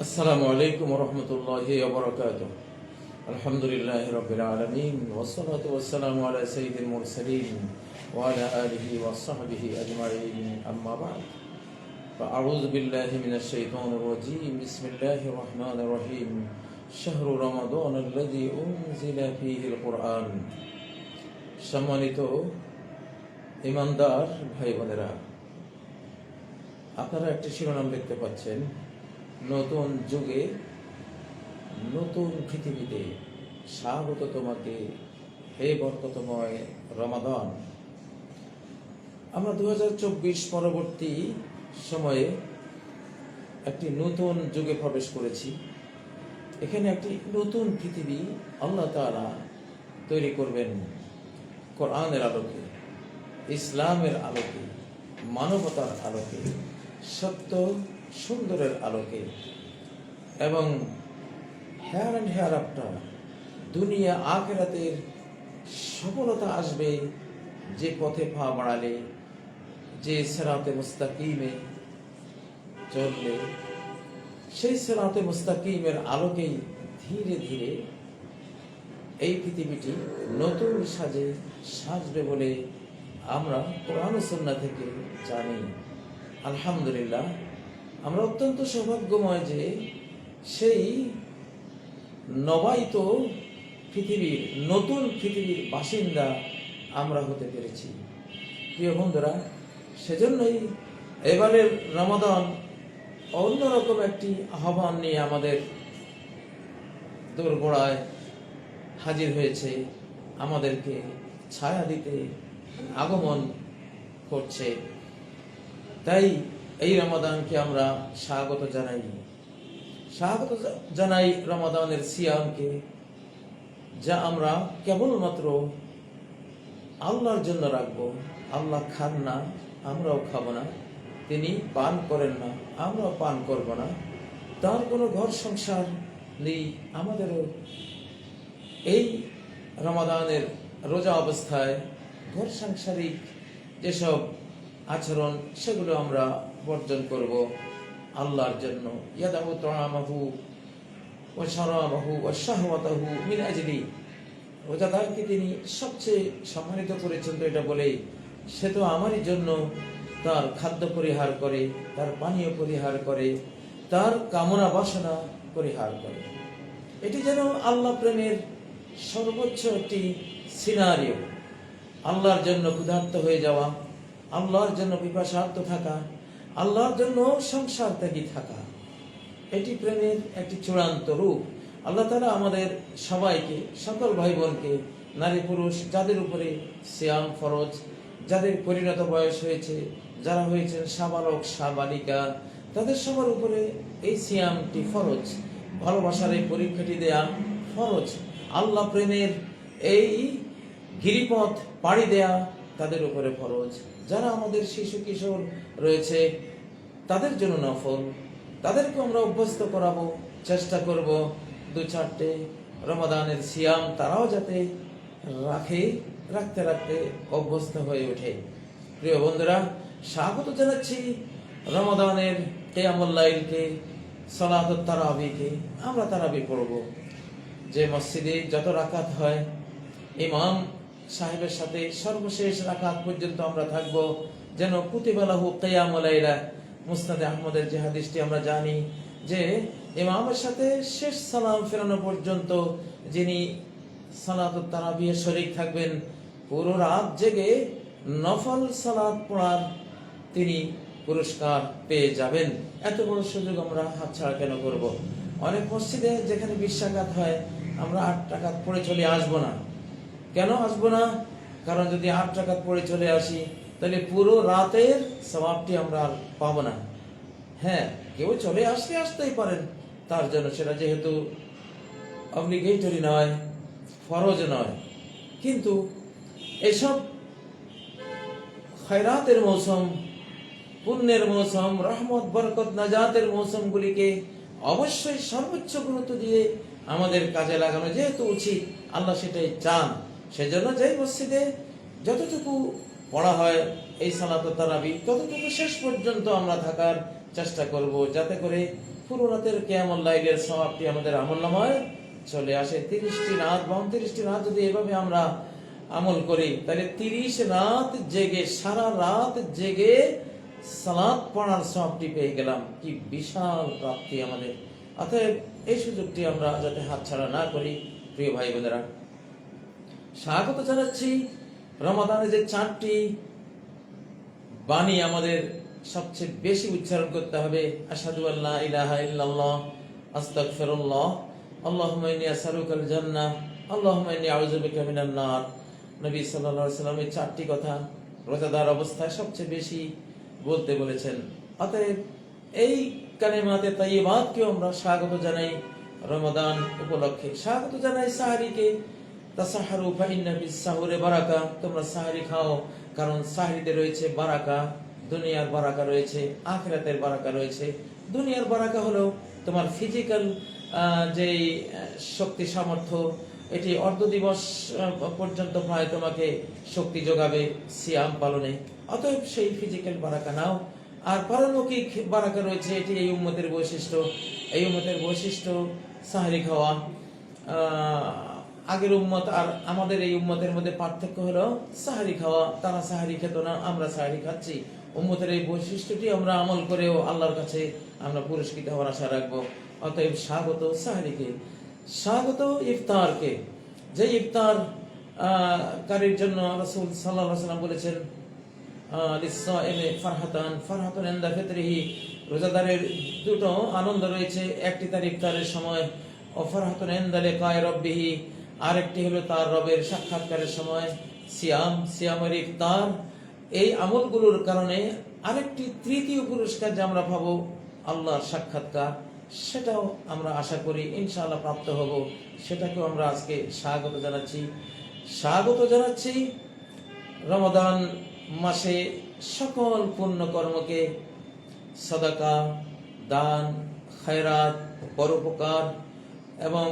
আসসালামু আলাইকুম ওয়া রাহমাতুল্লাহি ওয়া বারাকাতুহু। আলহামদুলিল্লাহি রাব্বিল আলামিন ওয়াসসালাতু ওয়াসসালামু আলা সাইয়্যিদিল মুরসালিন ওয়া আলা আলিহি ওয়া সাহবিহি আজমাইন, আম্মা বা'দ। ফাআউযু বিল্লাহি মিনাশ শাইতানির রাজীম। বিসমিল্লাহির রহমানির রহিম। শাহরু রমাদানাল্লাযী উনজিলা ফীহিল কুরআন। সম্মানিত ঈমানদার ভাই বোনেরা, আপনারা একটি শিরোনাম দেখতে পাচ্ছেন, নতুন যুগে নতুন পৃথিবীতে স্বাগত তোমাকে হে বরকতময় রমাদান। আমরা 2024 পরবর্তী সময়ে একটি নতুন যুগে প্রবেশ করেছি। এখানে একটি নতুন পৃথিবী আল্লাহ তাআলা তৈরি করবেন কোরআনের আলোকে, ইসলামের আলোকে, মানবতার আলোকে, সত্য সুন্দরের আলোকে, এবং হেয়ার অ্যান্ড হেয়ার আফটার দুনিয়া আখিরাতের সফলতা আসবে যে পথে পা বাড়ালে, যে সিরাতে মুস্তাকিমে চললে। সেই সিরাতে মুস্তাকিমের আলোকেই ধীরে ধীরে এই পৃথিবীটি নতুন সাজে সাজবে বলে আমরা কোরআন ও সুন্নাহ থেকে জানি। আলহামদুলিল্লাহ, আমরা অত্যন্ত সৌভাগ্যময় যে সেই নবায়িত পৃথিবীর, নতুন পৃথিবীর বাসিন্দা আমরা হতে পেরেছি। প্রিয় বন্ধুরা, সেজন্যই এবারের রমাদান অন্যরকম একটি আহ্বান নিয়ে আমাদের দোরগোড়ায় হাজির হয়েছে, আমাদেরকে ছায়া দিতে আগমন করছে। তাই এই রমাদানকে আমরা স্বাগত জানাই রমাদানের সিয়ামকে, যা আমরা কেবলমাত্র আল্লাহর জন্য রাখবো। আল্লাহ খান না, আমরাও খাবো না, তিনি পান করেন না, আমরাও পান করব না, তার কোনো ঘর সংসার নেই আমাদেরও। এই রমাদানের রোজা অবস্থায় ঘর সাংসারিক যেসব আচরণ, সেগুলো আমরা বর্জন করব আল্লাহর জন্য। ইয়াদাউ তাআমাহু ওয়া শারাবাহু ওয়া শাহওয়াতাহু মিন আজলি। রোজাদারকে তিনি সবচেয়ে সম্মানিত করেছেন তো এটা বলেই, সে তো আমারই জন্য তার খাদ্য পরিহার করে, তার পানীয় পরিহার করে, তার কামনা বাসনা পরিহার করে। এটি যেন আল্লাহ প্রেমের সর্বোচ্চ একটি সিনারিও। আল্লাহর জন্য ক্ষুধার্ত হয়ে যাওয়া, আল্লাহর জন্য পিপাসার্ত থাকা, আল্লাহর জন্য সংসার ত্যাগী থাকা, এটি প্রেমের একটি চূড়ান্ত রূপ। আল্লাহ তাআলা আমাদের সবাইকে, সকল ভাই বোনকে, নারী পুরুষ, যাদের উপরে সিয়াম ফরজ, যাদের পরিণত বয়স হয়েছে, যারা হয়েছেন সাবালক সাবালিকা, তাদের সবার উপরে এই সিয়ামটি ফরজ। ভালোবাসার এই পরীক্ষাটি দেয়া ফরজ। আল্লাহ প্রেমের এই গিরিপথ পাড়ি দেয়া তাদের উপরে ফরজ। যারা আমাদের শিশু কিশোর রয়েছে তাদের জন্য নফল। তাদেরকে আমরা অভ্যস্ত করাবো, চেষ্টা করব 2-4টে রমাদানের সিয়াম তারাও যাতে রাখতে রাখতে অভ্যস্ত হয়ে ওঠে। প্রিয় বন্ধুরা, স্বাগত জানাচ্ছি রমাদানের কিয়ামুল লাইলকে, সালাতুত তারাবিকে। আমরা তারাবি পড়ব। যে মসজিদে যত রাকাত হয়, ইমাম সাহেবের সাথে সর্বশেষ রাকাত পর্যন্ত আমরা থাকব, যেন কুতিবা লাহু কিয়ামুল লাইলা। মুসনাদে আহমদের যে হাদিসটি আমরা জানি, যে ইমামের সাথে শেষ সালাম ফেরানো পর্যন্ত যিনি সালাতুত তারাবিয়ে শরীক থাকবেন, পুরো রাত জেগে নফল সালাত পড়ার তিনি পুরস্কার পেয়ে যাবেন। এত বড় সুযোগ আমরা হাতছাড়া কেন করব? অনেক মসজিদে যেখানে 20 রাকাত হয়, আমরা 8 রাকাত পড়ে চলে আসবো না। কেন আসবো না? কারণ যদি 8 রাকাত পড়ে চলে আসি, তাহলে পুরো রাতের সওয়াবটি আমরা আর পাবো না। হ্যাঁ, কেউ চলে আসতেই পারেন, তার জন্য সেটা যেহেতু অব্লিগেটরি নয়, ফরজ নয়। কিন্তু এসব খায়রাতের মৌসুম, পুণ্যের মৌসুম, রহমত বরকত নাজাতের মৌসুমগুলিকে অবশ্যই সর্বোচ্চ গুরুত্ব দিয়ে আমাদের কাজে লাগানো যেহেতু উচিত, আল্লাহ সেটাই চান। সেজন্য যেই মসজিদে যতটুকু পড়া হয় এই সালাতুত তারাবি, ততটুকু শেষ পর্যন্ত আমরা থাকার চেষ্টা করব, যাতে করে পুরো রাতের কিয়ামুল লাইলের সওয়াবটি আমাদের আমলনামায় চলে আসে। 30টি রাত 32টি রাত যদি এভাবে আমরা আমল করি, তাহলে 30 রাত জেগে, সারা রাত জেগে সালাত পড়ার সওয়াবটি পেয়ে গেলাম। কি বিশাল প্রাপ্তি আমাদের! অতএব এই সুযোগটি আমরা যাতে হাতছাড়া না করি। প্রিয় ভাই বোনেরা, স্বাগত জানাচ্ছি রমাদানে যে 4টি বাণী আমাদের সবচেয়ে বেশি উচ্চারণ করতে হবে। আশহাদু আল্লা ইলাহা ইল্লাল্লাহ, আস্তাগফিরুল্লাহ, আল্লাহুম্মা ইন্নী আসআলুকাল জান্নাহ, আল্লাহুম্মা ইন্নী আউযু বিকা মিনান নার। নবী সাল্লাল্লাহু আলাইহি ওয়াসাল্লাম এই 4টি কথা রোজাদার অবস্থায় সবচেয়ে বেশি বলতে বলেছেন। অতএব এই কালিমাতে তাইয়্যিবাতকে আমরা স্বাগত জানাই রমাদান উপলক্ষে। স্বাগত জানাই সাহরিকে। তাসাহারু ফাইন্না ফিস সাহুরি বারাকা, তোমরা সাহরি খাও, কারণ সাহরিতে রয়েছে বারাকা, দুনিয়ার বারাকা রয়েছে, আখিরাতের বারাকা রয়েছে। দুনিয়ার বারাকা হলো তোমার ফিজিক্যাল যে শক্তি সামর্থ্য, এটি অর্ধ দিবস পর্যন্ত প্রায় তোমাকে শক্তি যোগাবে সিয়াম পালনে। অতএব সেই ফিজিক্যাল বারাকা নাও। আর পারলৌকিক বারাকা রয়েছে, এটি এই উম্মতের বৈশিষ্ট্য। এই উম্মতের বৈশিষ্ট্য সাহরি খাওয়া। আগের উম্মত আর আমাদের এই উম্মতের মধ্যে পার্থক্য হলো সাহরি খাওয়া। তারা সাহরি খেত না, আমরা সাহরি খাচ্ছি। উম্মতের এই বৈশিষ্ট্যটি আমরা আমল করেও আল্লাহর কাছে আমরা পুরস্কৃত হওয়ার আশা রাখবো। অতএব স্বাগত সাহরিকে, স্বাগত ইফতারকে। যে ইফতার কারীর জন্য রাসূল সাল্লাল্লাহু আলাইহি ওয়াসাল্লাম বলেছেন, লিস-সাইমি ফারহাতান, ফারহাতুন ইনদা ফিতরিহি, রোজাদারের দুটো আনন্দ রয়েছে। একটি তার ইফতারের সময়, ও ফারহাতুন ইনদা লিকাই রাব্বিহি, আরেকটি হলো তার রবের সাক্ষাৎকারের সময়। সিয়াম, সিয়ামের ইফতার, এই আমলগুলোর কারণে আরেকটি তৃতীয় পুরস্কার যে আমরা পাবো আল্লাহর সাক্ষাৎকার, সেটাও আমরা আশা করি ইনশাআল্লাহ প্রাপ্ত হব। সেটাকেও আমরা আজকে স্বাগত জানাচ্ছি। স্বাগত জানাচ্ছি রমাদান মাসে সকল পুণ্য কর্মকে, সাদাকা, দান, খায়রাত, পরোপকার, এবং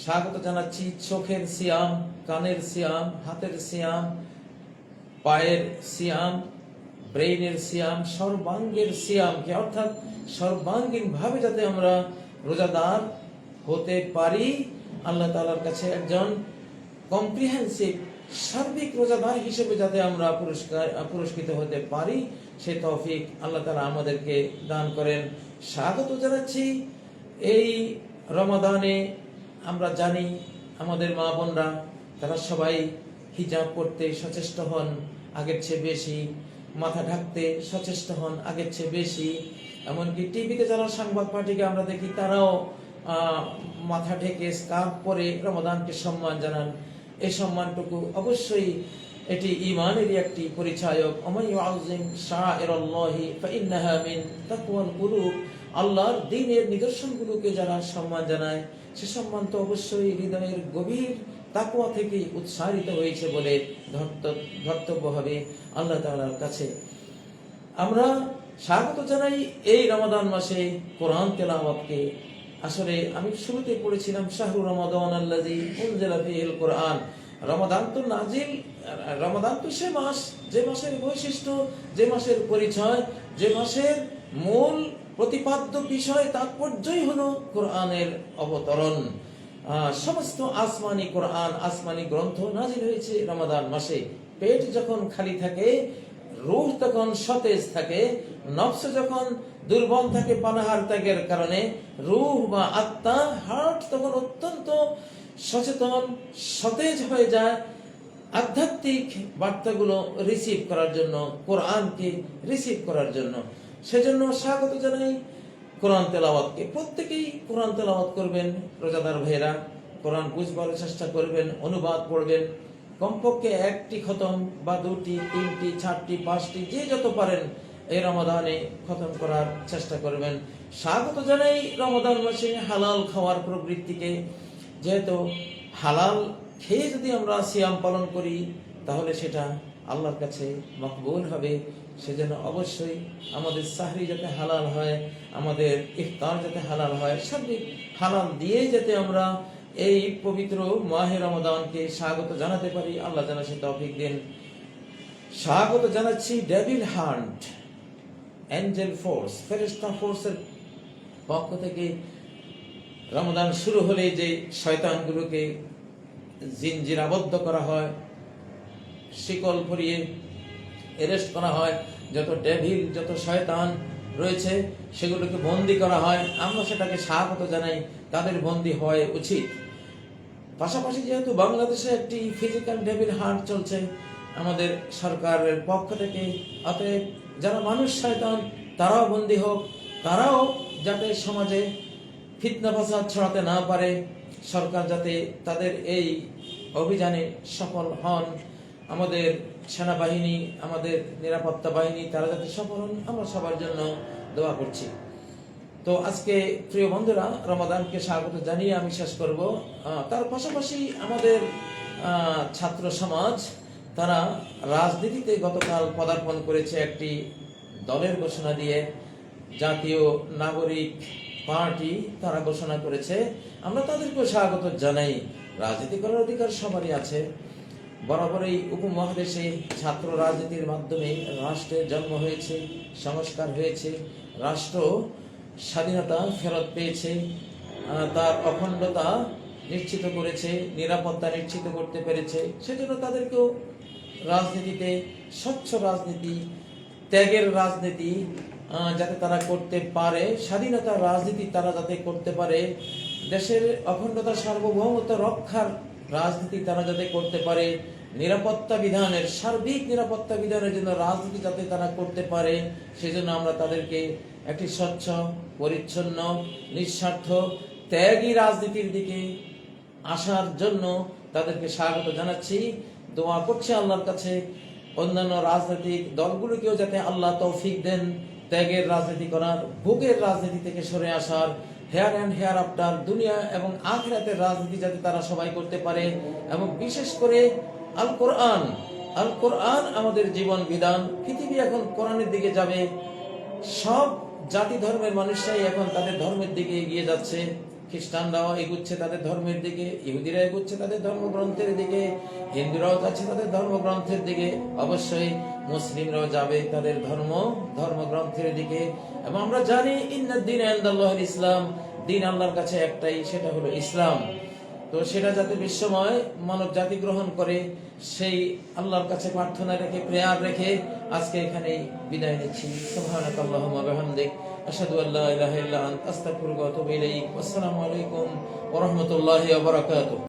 স্বাগত জানাচ্ছি চোখের সিয়াম, কানের সিয়াম, হাতের সিয়াম, পায়ের সিয়াম, ব্রেইনের সিয়াম, সর্বাঙ্গের সিয়ামকে। অর্থাৎ সর্বাঙ্গীন ভাবে যাতে আমরা রোজাদার হতে পারি, আল্লাহ তাআলার কাছে একজন কম্প্রিহেন্সিভ সার্বিক রোজাদার হিসেবে যাতে আমরা পুরস্কৃত হতে পারি, সে তৌফিক আল্লাহ তাআলা আমাদেরকে দান করেন। স্বাগত জানাচ্ছি এই রমাদানে। আমরা জানি আমাদের মা বোনরা তারা সবাই হিজাব পরতে সচেষ্ট হন আগের চেয়ে বেশি, মাথা ঢাকতে সচেষ্ট হন আগের চেয়ে বেশি। এমনকি টিভিতে যারা সংবাদ পাঠিয়ে আমরা দেখি, তারাও মাথা ঢেকে স্কার্ফ পরে রমাদানকে সম্মান জানান। এই সম্মানটুকু অবশ্যই এটি ঈমানেরই একটি পরিচায়ক। ওমান ইউআযিম শাআইরাল্লাহি ফাইন্নাহা মিন তাকওয়াল কুলুব, আল্লাহর দ্বীনের নিদর্শনগুলোকে যারা সম্মান জানায়, সে সম্মান তো অবশ্যই হৃদয়ের গভীর তাকওয়া থেকে উৎসারিত হয়েছে বলে ধর্তব্য হবে আল্লাহ তাআলার কাছে। আমরা স্বাগত জানাই এই রমাদান মাসে কোরআন তেলাওয়াতকে। আসলে আমি শুরুতে পড়েছিলাম শাহরু রমাদান আল্লাযী উনজিলা ফীহিল কোরআন। রমাদান তো নাজিল, রমাদান তো সে মাস যে মাসের বৈশিষ্ট্য, যে মাসের পরিচয়, যে মাসের মূল প্রতিপাদ্য বিষয় তাৎপর্যই হলো কোরআনের অবতরণ। সমস্ত আসমানি কোরআন, আসমানি গ্রন্থ নাজিল হয়েছে রমাদান মাসে। পেট যখন খালি থাকে, রূহ তখন সতেজ থাকে, নফস যখন দুর্বল থাকে পানাহার ত্যাগের কারণে, রূহ বা আত্মা, হার্ট তখন অত্যন্ত সচেতন, সতেজ হয়ে যায় আধ্যাত্মিক বার্তাগুলো রিসিভ করার জন্য, কোরআনকে রিসিভ করার জন্য। সেজন্য স্বাগত জানাই কোরআন তেলাওয়াতকে। প্রত্যেকেই কোরআন তেলাওয়াত করবেন। রোজাদার ভাইয়েরা কোরআন বুঝবার চেষ্টা করবেন, অনুবাদ পড়বেন। কমপক্ষে একটি খতম বা 2টি, 3টি, 4টি, 5টি, যে যত পারেন এই রমাদানে খতম করার চেষ্টা করবেন। স্বাগত জানাই রমাদান মাসে হালাল খাওয়ার প্রবৃত্তিকে। যেহেতু হালাল খেয়ে যদি আমরা সিয়াম পালন করি, তাহলে সেটা আল্লাহর কাছে মকবুল হবে। সেজন্য অবশ্যই আমাদের সাহরি যাতে হালাল হয়, আমাদের ইফতার যাতে হালাল হয়, সার্বিক হালাল দিয়ে যাতে আমরা এই পবিত্র মাহে রমাদানকে স্বাগত জানাতে পারি, আল্লাহ যেন সে তৌফিক দেন। স্বাগত জানাচ্ছি ডেভিল হান্ট, অ্যাঞ্জেল ফোর্স, ফেরেশতা ফোর্সের পক্ষ থেকে রমাদান শুরু হলে যে শয়তানগুলোকে জিনজিরাবদ্ধ করা হয়, শিকল পরিয়ে অ্যারেস্ট করা হয়, যত ডেভিল যত শয়তান রয়েছে সেগুলোকে বন্দি করা হয়, আমরা সেটাকে স্বাগত জানাই, তাদের বন্দি হওয়া উচিত। পাশাপাশি যেহেতু বাংলাদেশে একটি ফিজিক্যাল ডেভিল হান্ট চলছে আমাদের সরকারের পক্ষ থেকে, অতএব যারা মানুষ শয়তান তারাও বন্দী হোক, তারাও যাতে সমাজে ফিতনা ফাসাদ ছড়াতে না পারে, সরকার যাতে তাদের এই অভিযানে সফল হন, আমাদের সেনাবাহিনী, আমাদের নিরাপত্তা বাহিনী তারা যাতে সফল হন, আমরা সবার জন্য দোয়া করছি। তো আজকে প্রিয় বন্ধুরা, রমাদানকে স্বাগত জানিয়ে আমি শেষ করব। তার পাশাপাশি আমাদের ছাত্র সমাজ তারা রাজনীতিতে গতকাল পদার্পণ করেছে একটি দলের ঘোষণা দিয়ে, জাতীয় নাগরিক পার্টি তারা ঘোষণা করেছে। আমরা তাদেরকেও স্বাগত জানাই। রাজনীতি করার অধিকার সবারই আছে। বরাবরই উপমহাদেশে ছাত্র রাজনীতির মাধ্যমে রাষ্ট্রের জন্ম হয়েছে, সংস্কার হয়েছে, রাষ্ট্র স্বাধীনতা ফেরত পেয়েছে, তার অখণ্ডতা নিশ্চিত করেছে, নিরাপত্তা নিশ্চিত করতে পেরেছে। সেজন্য তাদেরকেও রাজনীতিতে স্বচ্ছ রাজনীতি, ত্যাগের রাজনীতি যাতে তারা করতে পারে, স্বাধীনতার রাজনীতি তারা যাতে করতে পারে, দেশের অখণ্ডতা সার্বভৌমত্ব রক্ষার রাজনীতি তারা যাতে করতে পারে, নিরাপত্তা বিধানের, সার্বিক নিরাপত্তা বিধানের জন্য রাজনীতি যাতে তারা করতে পারে, সেজন্য আমরা তাদেরকে একটি স্বচ্ছ, পরিচ্ছন্ন, নিঃস্বার্থ, ত্যাগী রাজনীতির দিকে আসার জন্য তাদেরকে স্বাগত জানাচ্ছি। দোয়া করছি আল্লাহর কাছে অন্যান্য রাজনৈতিক দলগুলোকেও যাতে আল্লাহ তৌফিক দেন ত্যাগের রাজনীতি করার, ভোগের রাজনীতি থেকে সরে আসার, হেয়ার অ্যান্ড হেয়ার আফটার, দুনিয়া এবং আখিরাতের রাজনীতি যাতে তারা সবাই করতে পারে। এবং বিশেষ করে আল কোরআন আমাদের জীবন বিধান। পৃথিবী এখন কোরআনের দিকে যাবে, সব জাতি ধর্মের মানুষরাই এখন তাদের ধর্মের দিকে এগিয়ে যাচ্ছে। খ্রিস্টানরাও এগুচ্ছে তাদের ধর্মের দিকে, ইহুদিরা এগুচ্ছে তাদের ধর্মগ্রন্থের দিকে, হিন্দুরাও যাচ্ছে তাদের ধর্মগ্রন্থের দিকে, অবশ্যই মুসলিমরাও যাবে তাদের ধর্মগ্রন্থের দিকে। এবং আমরা জানি ইন্নাদ-দীন ইনদাল্লাহিল ইসলাম, দিন আল্লাহর কাছে একটাই, সেটা হলো ইসলাম। তো সেটা যাতে বিশ্বময় মানব জাতি গ্রহণ করে, সেই আল্লাহর কাছে প্রার্থনা রেখে, প্রেয়ার রেখে আজকে এখানে বিদায় নিচ্ছি। সুবহানাকাল্লাহুম্মা ওয়া বিহামদিক, আশহাদু আল্লা ইলাহা ইল্লা আনতা, আস্তাগফিরুকা ওয়া আতুবু ইলাইক। আসসালামু আলাইকুম ওয়া রাহমাতুল্লাহি ওয়া বারাকাতুহু।